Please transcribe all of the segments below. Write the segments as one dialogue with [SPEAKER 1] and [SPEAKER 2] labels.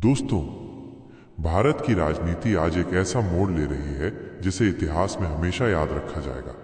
[SPEAKER 1] दोस्तों, भारत की राजनीति आज एक ऐसा मोड़ ले रही है जिसे इतिहास में हमेशा याद रखा जाएगा।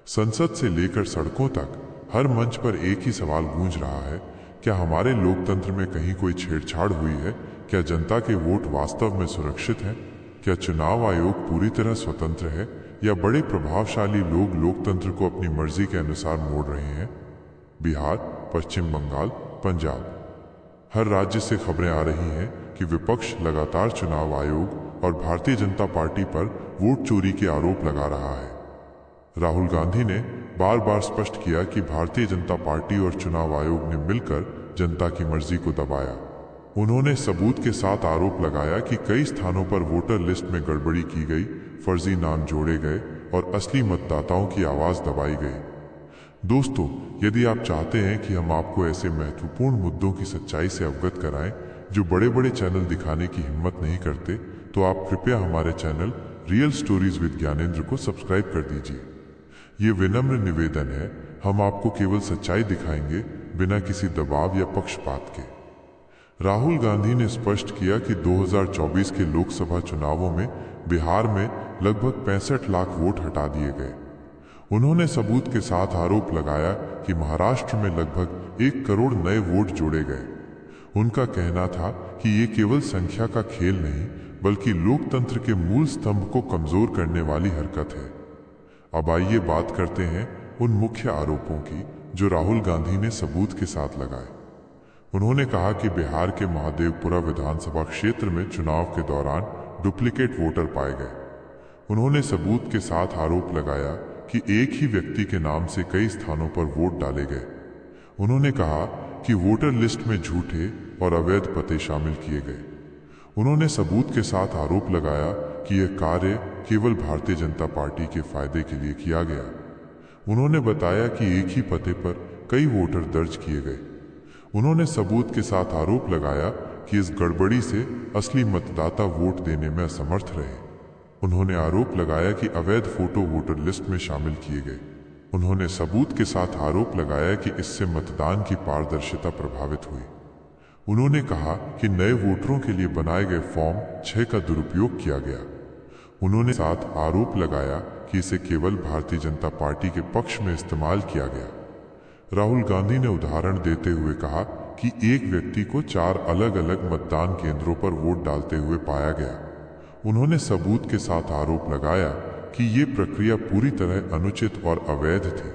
[SPEAKER 1] संसद से लेकर सड़कों तक हर मंच पर एक ही सवाल गूंज रहा है, क्या हमारे लोकतंत्र में कहीं कोई छेड़छाड़ हुई है? क्या जनता के वोट वास्तव में सुरक्षित हैं? क्या चुनाव आयोग पूरी तरह स्वतंत्र है या बड़े प्रभावशाली लोग लोकतंत्र को अपनी मर्जी के अनुसार मोड़ रहे हैं? बिहार, पश्चिम बंगाल, पंजाब, हर राज्य से खबरें आ रही हैं कि विपक्ष लगातार चुनाव आयोग और भारतीय जनता पार्टी पर वोट चोरी के आरोप लगा रहा है। राहुल गांधी ने बार बार स्पष्ट किया कि भारतीय जनता पार्टी और चुनाव आयोग ने मिलकर जनता की मर्जी को दबाया। उन्होंने सबूत के साथ आरोप लगाया कि कई स्थानों पर वोटर लिस्ट में गड़बड़ी की गई, फर्जी नाम जोड़े गए और असली मतदाताओं की आवाज दबाई गई। दोस्तों, यदि आप चाहते हैं कि हम आपको ऐसे महत्वपूर्ण मुद्दों की सच्चाई से अवगत कराएं जो बड़े बड़े चैनल दिखाने की हिम्मत नहीं करते, तो आप कृपया हमारे channel real stories with Gyanendra को सब्सक्राइब कर दीजिए। ये विनम्र निवेदन है, हम आपको केवल सच्चाई दिखाएंगे, बिना किसी दबाव या पक्षपात के। राहुल गांधी ने स्पष्ट किया कि 2024 के लोकसभा चुनावों में बिहार में लगभग 65 लाख वोट हटा दिए गए। उन्होंने सबूत के साथ आरोप लगाया कि महाराष्ट्र में लगभग 1 करोड़ नए वोट जोड़े गए। उनका कहना था कि ये केवल संख्या का खेल नहीं, बल्कि लोकतंत्र के मूल स्तंभ को कमजोर करने वाली हरकत है। अब आइए बात करते हैं उन मुख्य आरोपों की जो राहुल गांधी ने सबूत के साथ लगाए। उन्होंने कहा कि बिहार के महादेवपुरा विधानसभा क्षेत्र में चुनाव के दौरान डुप्लीकेट वोटर पाए गए। उन्होंने सबूत के साथ आरोप लगाया कि एक ही व्यक्ति के नाम से कई स्थानों पर वोट डाले गए। उन्होंने कहा कि वोटर लिस्ट में झूठे और अवैध पते शामिल किए गए। उन्होंने सबूत के साथ आरोप लगाया कि यह कार्य केवल भारतीय जनता पार्टी के फायदे के लिए किया गया। उन्होंने बताया कि एक ही पते पर कई वोटर दर्ज किए गए। उन्होंने सबूत के साथ आरोप लगाया कि इस गड़बड़ी से असली मतदाता वोट देने में असमर्थ रहे। उन्होंने आरोप लगाया कि अवैध फोटो वोटर लिस्ट में शामिल किए गए। उन्होंने सबूत के साथ आरोप लगाया कि इससे मतदान की पारदर्शिता प्रभावित हुई। उन्होंने कहा कि नए वोटरों के लिए बनाए गए फॉर्म 6 का दुरुपयोग किया गया। उन्होंने साथ आरोप लगाया कि इसे केवल भारतीय जनता पार्टी के पक्ष में इस्तेमाल किया गया। राहुल गांधी ने उदाहरण देते हुए कहा कि एक व्यक्ति को 4 अलग अलग मतदान केंद्रों पर वोट डालते हुए पाया गया। उन्होंने सबूत के साथ आरोप लगाया कि ये प्रक्रिया पूरी तरह अनुचित और अवैध थी।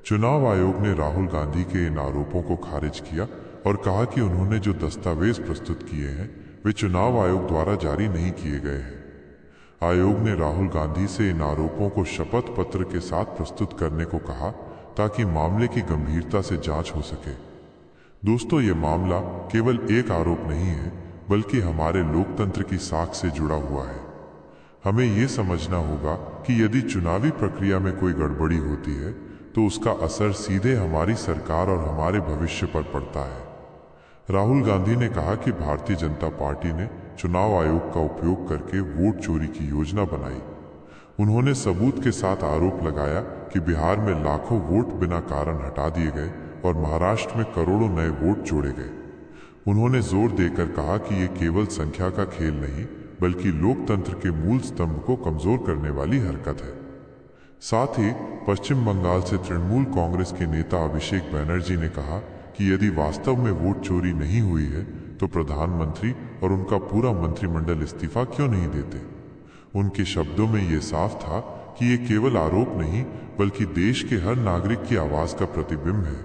[SPEAKER 1] चुनाव आयोग ने राहुल गांधी के इन आरोपों को खारिज किया और कहा कि उन्होंने जो दस्तावेज प्रस्तुत किए हैं वे चुनाव आयोग द्वारा जारी नहीं किए गए हैं। आयोग ने राहुल गांधी से इन आरोपों को शपथ पत्र के साथ प्रस्तुत करने को कहा ताकि मामले की गंभीरता से जांच हो सके। दोस्तों, ये मामला केवल एक आरोप नहीं है, बल्कि हमारे लोकतंत्र की साख से जुड़ा हुआ है। हमें ये समझना होगा कि यदि चुनावी प्रक्रिया में कोई गड़बड़ी होती है तो उसका असर सीधे हमारी सरकार और हमारे भविष्य पर पड़ता है। राहुल गांधी ने कहा कि भारतीय जनता पार्टी ने चुनाव आयोग का उपयोग करके वोट चोरी की योजना बनाई। उन्होंने सबूत के साथ आरोप लगाया कि बिहार में लाखों वोट बिना कारण हटा दिए गए और महाराष्ट्र में करोड़ों नए वोट जोड़े गए। उन्होंने जोर देकर कहा कि ये केवल संख्या का खेल नहीं, बल्कि लोकतंत्र के मूल स्तंभ को कमजोर करने वाली हरकत है। साथ ही पश्चिम बंगाल से तृणमूल कांग्रेस के नेता अभिषेक बैनर्जी ने कहा कि यदि वास्तव में वोट चोरी नहीं हुई है तो प्रधानमंत्री और उनका पूरा मंत्रिमंडल इस्तीफा क्यों नहीं देते। उनके शब्दों में ये साफ था कि ये केवल आरोप नहीं, बल्कि देश के हर नागरिक की आवाज का प्रतिबिंब है।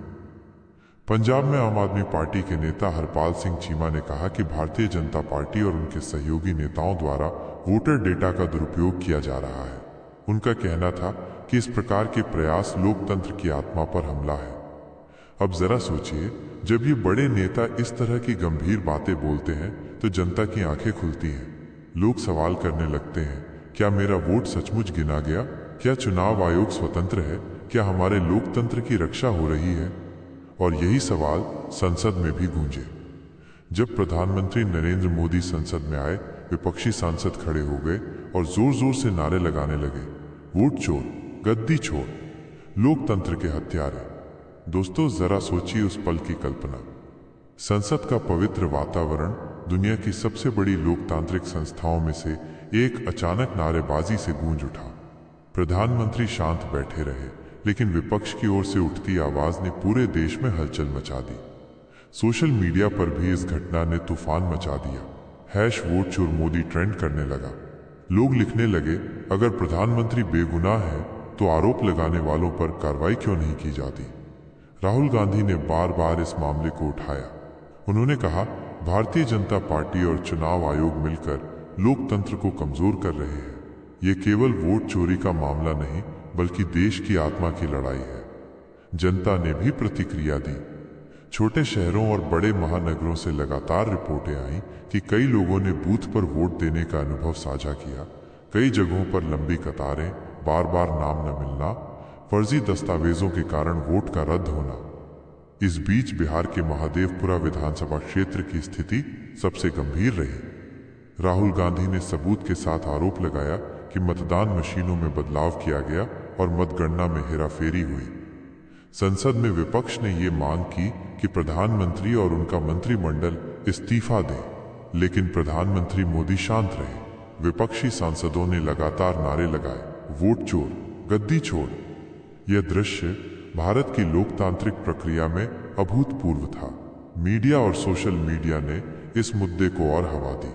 [SPEAKER 1] पंजाब में आम आदमी पार्टी के नेता हरपाल सिंह चीमा ने कहा कि भारतीय जनता पार्टी और उनके सहयोगी नेताओं द्वारा वोटर डेटा का दुरुपयोग किया जा रहा है। उनका कहना था कि इस प्रकार के प्रयास लोकतंत्र की आत्मा पर हमला है। अब जरा सोचिए, जब ये बड़े नेता इस तरह की गंभीर बातें बोलते हैं तो जनता की आंखें खुलती हैं। लोग सवाल करने लगते हैं, क्या मेरा वोट सचमुच गिना गया? क्या चुनाव आयोग स्वतंत्र है? क्या हमारे लोकतंत्र की रक्षा हो रही है? और यही सवाल संसद में भी गूंजे। जब प्रधानमंत्री नरेंद्र मोदी संसद में आए, विपक्षी सांसद खड़े हो गए और जोर जोर से नारे लगाने लगे, वोट चोर, गद्दी छोड़, लोकतंत्र के हत्यारे। दोस्तों, जरा सोचिए उस पल की कल्पना। संसद का पवित्र वातावरण दुनिया की सबसे बड़ी लोकतांत्रिक संस्थाओं में से एक अचानक नारेबाजी से गूंज उठा। प्रधानमंत्री शांत बैठे रहे, लेकिन विपक्ष की ओर से उठती आवाज ने पूरे देश में हलचल मचा दी। सोशल मीडिया पर भी इस घटना ने तूफान मचा दिया। #वोट चोर मोदी ट्रेंड करने लगा। लोग लिखने लगे, अगर प्रधानमंत्री बेगुनाह है तो आरोप लगाने वालों पर कार्रवाई क्यों नहीं की जाती। राहुल गांधी ने बार बार इस मामले को उठाया। उन्होंने कहा, भारतीय जनता पार्टी और चुनाव आयोग मिलकर लोकतंत्र को कमजोर कर रहे हैं। ये केवल वोट चोरी का मामला नहीं, बल्कि देश की आत्मा की लड़ाई है। जनता ने भी प्रतिक्रिया दी। छोटे शहरों और बड़े महानगरों से लगातार रिपोर्टें आईं कि कई लोगों ने बूथ पर वोट देने का अनुभव साझा किया। कई जगहों पर लंबी कतारें, बार बार नाम न मिलना, फर्जी दस्तावेजों के कारण वोट का रद्द होना। इस बीच बिहार के महादेवपुरा विधानसभा क्षेत्र की स्थिति सबसे गंभीर रही। राहुल गांधी ने सबूत के साथ आरोप लगाया कि मतदान मशीनों में बदलाव किया गया और मतगणना में हेराफेरी हुई। संसद में विपक्ष ने ये मांग की कि प्रधानमंत्री और उनका मंत्रिमंडल इस्तीफा दें, लेकिन प्रधानमंत्री मोदी शांत रहे। विपक्षी सांसदों ने लगातार नारे लगाए, वोट चोर, गद्दी छोड़। यह दृश्य भारत की लोकतांत्रिक प्रक्रिया में अभूतपूर्व था। मीडिया और सोशल मीडिया ने इस मुद्दे को और हवा दी।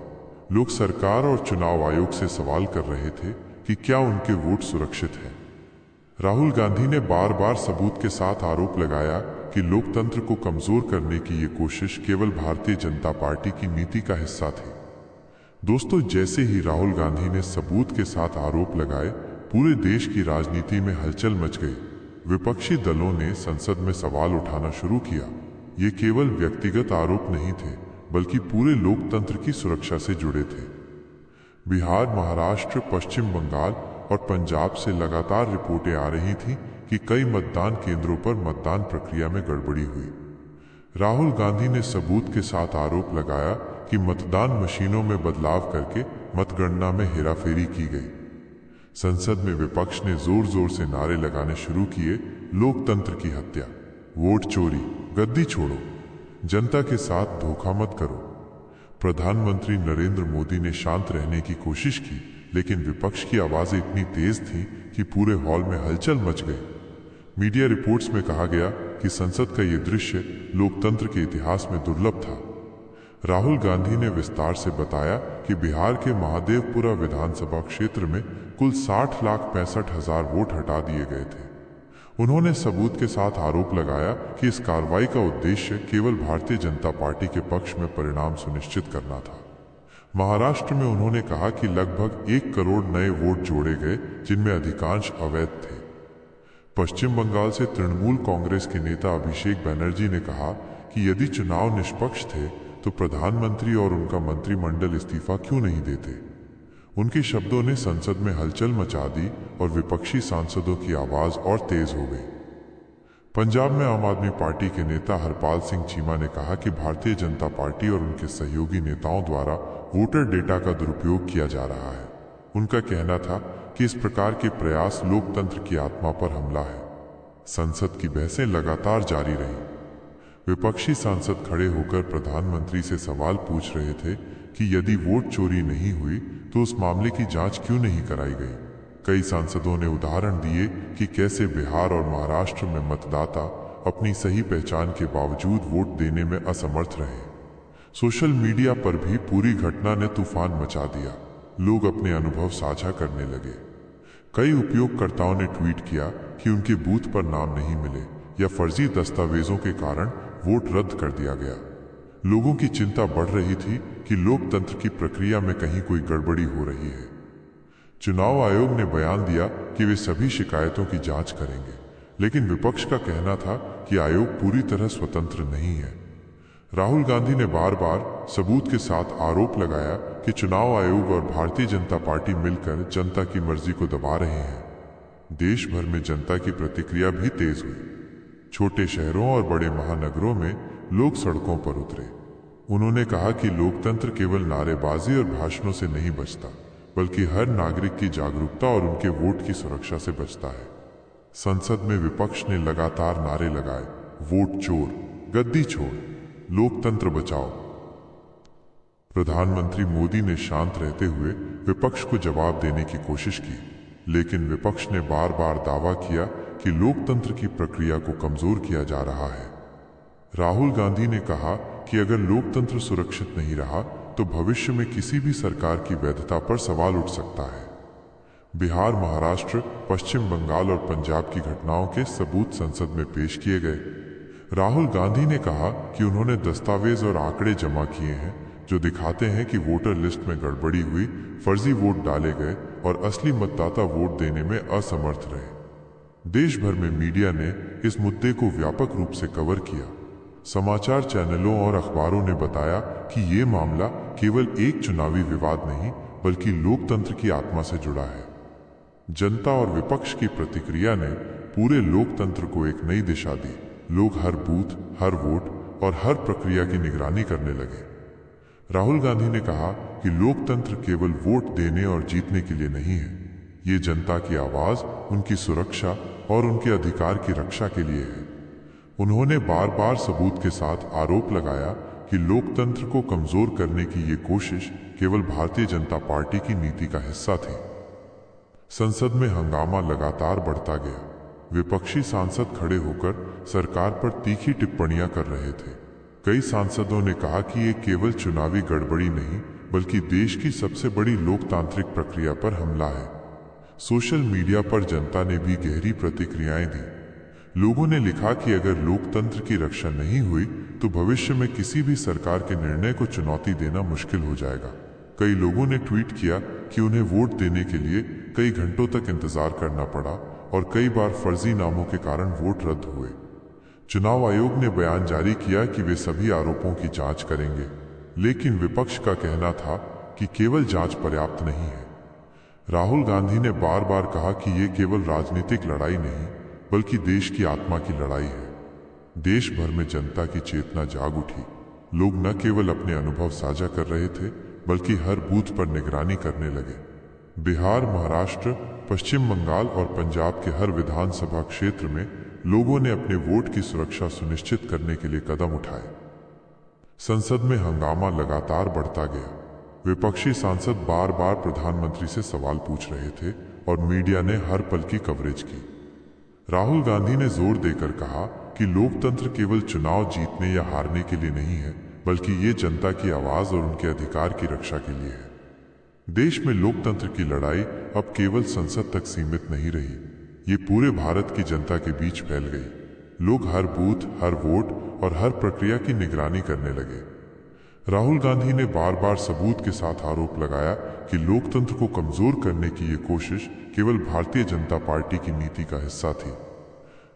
[SPEAKER 1] लोग सरकार और चुनाव आयोग से सवाल कर रहे थे कि क्या उनके वोट सुरक्षित हैं। राहुल गांधी ने बार बार सबूत के साथ आरोप लगाया कि लोकतंत्र को कमजोर करने की ये कोशिश केवल भारतीय जनता पार्टी की नीति का हिस्सा थी। दोस्तों, जैसे ही राहुल गांधी ने सबूत के साथ आरोप लगाए, पूरे देश की राजनीति में हलचल मच गई। विपक्षी दलों ने संसद में सवाल उठाना शुरू किया। ये केवल व्यक्तिगत आरोप नहीं थे, बल्कि पूरे लोकतंत्र की सुरक्षा से जुड़े थे। बिहार, महाराष्ट्र, पश्चिम बंगाल और पंजाब से लगातार रिपोर्टें आ रही थीं कि कई मतदान केंद्रों पर मतदान प्रक्रिया में गड़बड़ी हुई। राहुल गांधी ने सबूत के साथ आरोप लगाया कि मतदान मशीनों में बदलाव करके मतगणना में हेराफेरी की गई। संसद में विपक्ष ने जोर जोर से नारे लगाने शुरू किए, लोकतंत्र की हत्या, वोट चोरी, गद्दी छोड़ो, जनता के साथ धोखा मत करो। प्रधानमंत्री नरेंद्र मोदी ने शांत रहने की कोशिश की, लेकिन विपक्ष की आवाजें इतनी तेज थीं कि पूरे हॉल में हलचल मच गई। मीडिया रिपोर्ट्स में कहा गया कि संसद का ये दृश्य लोकतंत्र के इतिहास में दुर्लभ था। राहुल गांधी ने विस्तार से बताया कि बिहार के महादेवपुरा विधानसभा क्षेत्र में कुल 60,65,000 वोट हटा दिए गए थे। उन्होंने सबूत के साथ आरोप लगाया कि इस कार्रवाई का उद्देश्य केवल भारतीय जनता पार्टी के पक्ष में परिणाम सुनिश्चित करना था। महाराष्ट्र में उन्होंने कहा कि लगभग 1 करोड़ नए वोट जोड़े गए, जिनमें अधिकांश अवैध थे। पश्चिम बंगाल से तृणमूल कांग्रेस के नेता अभिषेक बनर्जी ने कहा कि यदि चुनाव निष्पक्ष थे तो प्रधानमंत्री और उनका मंत्रिमंडल इस्तीफा क्यों नहीं देते। उनके शब्दों ने संसद में हलचल मचा दी और विपक्षी सांसदों की आवाज और तेज हो गई। पंजाब में आम आदमी पार्टी के नेता हरपाल सिंह चीमा ने कहा कि भारतीय जनता पार्टी और उनके सहयोगी नेताओं द्वारा वोटर डेटा का दुरुपयोग किया जा रहा है। उनका कहना था कि इस प्रकार के प्रयास लोकतंत्र की आत्मा पर हमला है। संसद की बहसें लगातार जारी रही। विपक्षी सांसद खड़े होकर प्रधानमंत्री से सवाल पूछ रहे थे कि यदि वोट चोरी नहीं हुई तो उस मामले की जांच क्यों नहीं कराई गई। कई सांसदों ने उदाहरण दिए कि कैसे बिहार और महाराष्ट्र में मतदाता अपनी सही पहचान के बावजूद वोट देने में असमर्थ रहे। सोशल मीडिया पर भी पूरी घटना ने तूफान मचा दिया। लोग अपने अनुभव साझा करने लगे। कई उपयोगकर्ताओं ने ट्वीट किया कि उनके बूथ पर नाम नहीं मिले या फर्जी दस्तावेजों के कारण वोट रद्द कर दिया गया। लोगों की चिंता बढ़ रही थी कि लोकतंत्र की प्रक्रिया में कहीं कोई गड़बड़ी हो रही है। चुनाव आयोग ने बयान दिया कि वे सभी शिकायतों की जांच करेंगे, लेकिन विपक्ष का कहना था कि आयोग पूरी तरह स्वतंत्र नहीं है। राहुल गांधी ने बार बार सबूत के साथ आरोप लगाया कि चुनाव आयोग और भारतीय जनता पार्टी मिलकर जनता की मर्जी को दबा रहे हैं। देश भर में जनता की प्रतिक्रिया भी तेज हुई। छोटे शहरों और बड़े महानगरों में लोग सड़कों पर उतरे। उन्होंने कहा कि लोकतंत्र केवल नारेबाजी और भाषणों से नहीं बचता, बल्कि हर नागरिक की जागरूकता और उनके वोट की सुरक्षा से बचता है। संसद में विपक्ष ने लगातार नारे लगाए, वोट चोर, गद्दी छोड़, लोकतंत्र बचाओ। प्रधानमंत्री मोदी ने शांत रहते हुए विपक्ष को जवाब देने की कोशिश की, लेकिन विपक्ष ने बार बार दावा किया कि लोकतंत्र की प्रक्रिया को कमजोर किया जा रहा है। राहुल गांधी ने कहा कि अगर लोकतंत्र सुरक्षित नहीं रहा तो भविष्य में किसी भी सरकार की वैधता पर सवाल उठ सकता है। बिहार, महाराष्ट्र, पश्चिम बंगाल और पंजाब की घटनाओं के सबूत संसद में पेश किए गए। राहुल गांधी ने कहा कि उन्होंने दस्तावेज और आंकड़े जमा किए हैं जो दिखाते हैं कि वोटर लिस्ट में गड़बड़ी हुई, फर्जी वोट डाले गए और असली मतदाता वोट देने में असमर्थ रहे। देश भर में मीडिया ने इस मुद्दे को व्यापक रूप से कवर किया। समाचार चैनलों और अखबारों ने बताया कि ये मामला केवल एक चुनावी विवाद नहीं बल्कि लोकतंत्र की आत्मा से जुड़ा है। जनता और विपक्ष की प्रतिक्रिया ने पूरे लोकतंत्र को एक नई दिशा दी। लोग हर बूथ, हर वोट और हर प्रक्रिया की निगरानी करने लगे। राहुल गांधी ने कहा कि लोकतंत्र केवल वोट देने और जीतने के लिए नहीं है, ये जनता की आवाज, उनकी सुरक्षा और उनके अधिकार की रक्षा के लिए है। उन्होंने बार बार सबूत के साथ आरोप लगाया कि लोकतंत्र को कमजोर करने की ये कोशिश केवल भारतीय जनता पार्टी की नीति का हिस्सा थी। संसद में हंगामा लगातार बढ़ता गया। विपक्षी सांसद खड़े होकर सरकार पर तीखी टिप्पणियां कर रहे थे। कई सांसदों ने कहा कि ये केवल चुनावी गड़बड़ी नहीं बल्कि देश की सबसे बड़ी लोकतांत्रिक प्रक्रिया पर हमला है। सोशल मीडिया पर जनता ने भी गहरी प्रतिक्रियाएं दी। लोगों ने लिखा कि अगर लोकतंत्र की रक्षा नहीं हुई तो भविष्य में किसी भी सरकार के निर्णय को चुनौती देना मुश्किल हो जाएगा। कई लोगों ने ट्वीट किया कि उन्हें वोट देने के लिए कई घंटों तक इंतजार करना पड़ा और कई बार फर्जी नामों के कारण वोट रद्द हुए। चुनाव आयोग ने बयान जारी किया कि वे सभी आरोपों की जांच करेंगे, लेकिन विपक्ष का कहना था कि केवल जांच पर्याप्त नहीं है। राहुल गांधी ने बार बार कहा कि ये केवल राजनीतिक लड़ाई नहीं बल्कि देश की आत्मा की लड़ाई है। देश भर में जनता की चेतना जाग उठी। लोग न केवल अपने अनुभव साझा कर रहे थे बल्कि हर बूथ पर निगरानी करने लगे। बिहार, महाराष्ट्र, पश्चिम बंगाल और पंजाब के हर विधानसभा क्षेत्र में लोगों ने अपने वोट की सुरक्षा सुनिश्चित करने के लिए कदम उठाए। संसद में हंगामा लगातार बढ़ता गया। विपक्षी सांसद बार बार प्रधानमंत्री से सवाल पूछ रहे थे और मीडिया ने हर पल की कवरेज की। राहुल गांधी ने जोर देकर कहा कि लोकतंत्र केवल चुनाव जीतने या हारने के लिए नहीं है बल्कि ये जनता की आवाज और उनके अधिकार की रक्षा के लिए है। देश में लोकतंत्र की लड़ाई अब केवल संसद तक सीमित नहीं रही, ये पूरे भारत की जनता के बीच फैल गई। लोग हर बूथ, हर वोट और हर प्रक्रिया की निगरानी करने लगे। राहुल गांधी ने बार बार सबूत के साथ आरोप लगाया कि लोकतंत्र को कमजोर करने की ये कोशिश केवल भारतीय जनता पार्टी की नीति का हिस्सा थी।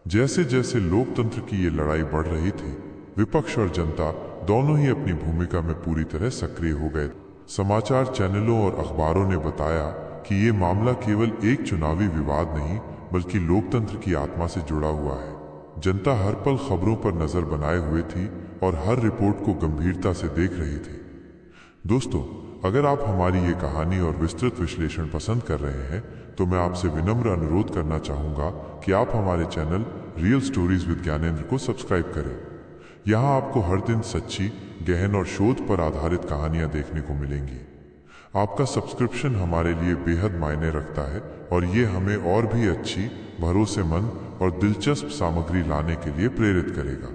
[SPEAKER 1] जैसे जैसे लोकतंत्र की ये लड़ाई बढ़ रही थी, विपक्ष और जनता दोनों ही अपनी भूमिका में पूरी तरह सक्रिय हो गए। समाचार चैनलों और अखबारों ने बताया कि ये मामला केवल एक चुनावी विवाद नहीं बल्कि लोकतंत्र की आत्मा से जुड़ा हुआ है। जनता हर पल खबरों पर नजर बनाए हुए थी और हर रिपोर्ट को गंभीरता से देख रही थी। दोस्तों, अगर आप हमारी ये कहानी और विस्तृत विश्लेषण पसंद कर रहे हैं तो मैं आपसे विनम्र अनुरोध करना चाहूँगा कि आप हमारे channel real stories with Gyanendra को सब्सक्राइब करें। यहाँ आपको हर दिन सच्ची, गहन और शोध पर आधारित कहानियाँ देखने को मिलेंगी। आपका सब्सक्रिप्शन हमारे लिए बेहद मायने रखता है और ये हमें और भी अच्छी, भरोसेमंद और दिलचस्प सामग्री लाने के लिए प्रेरित करेगा।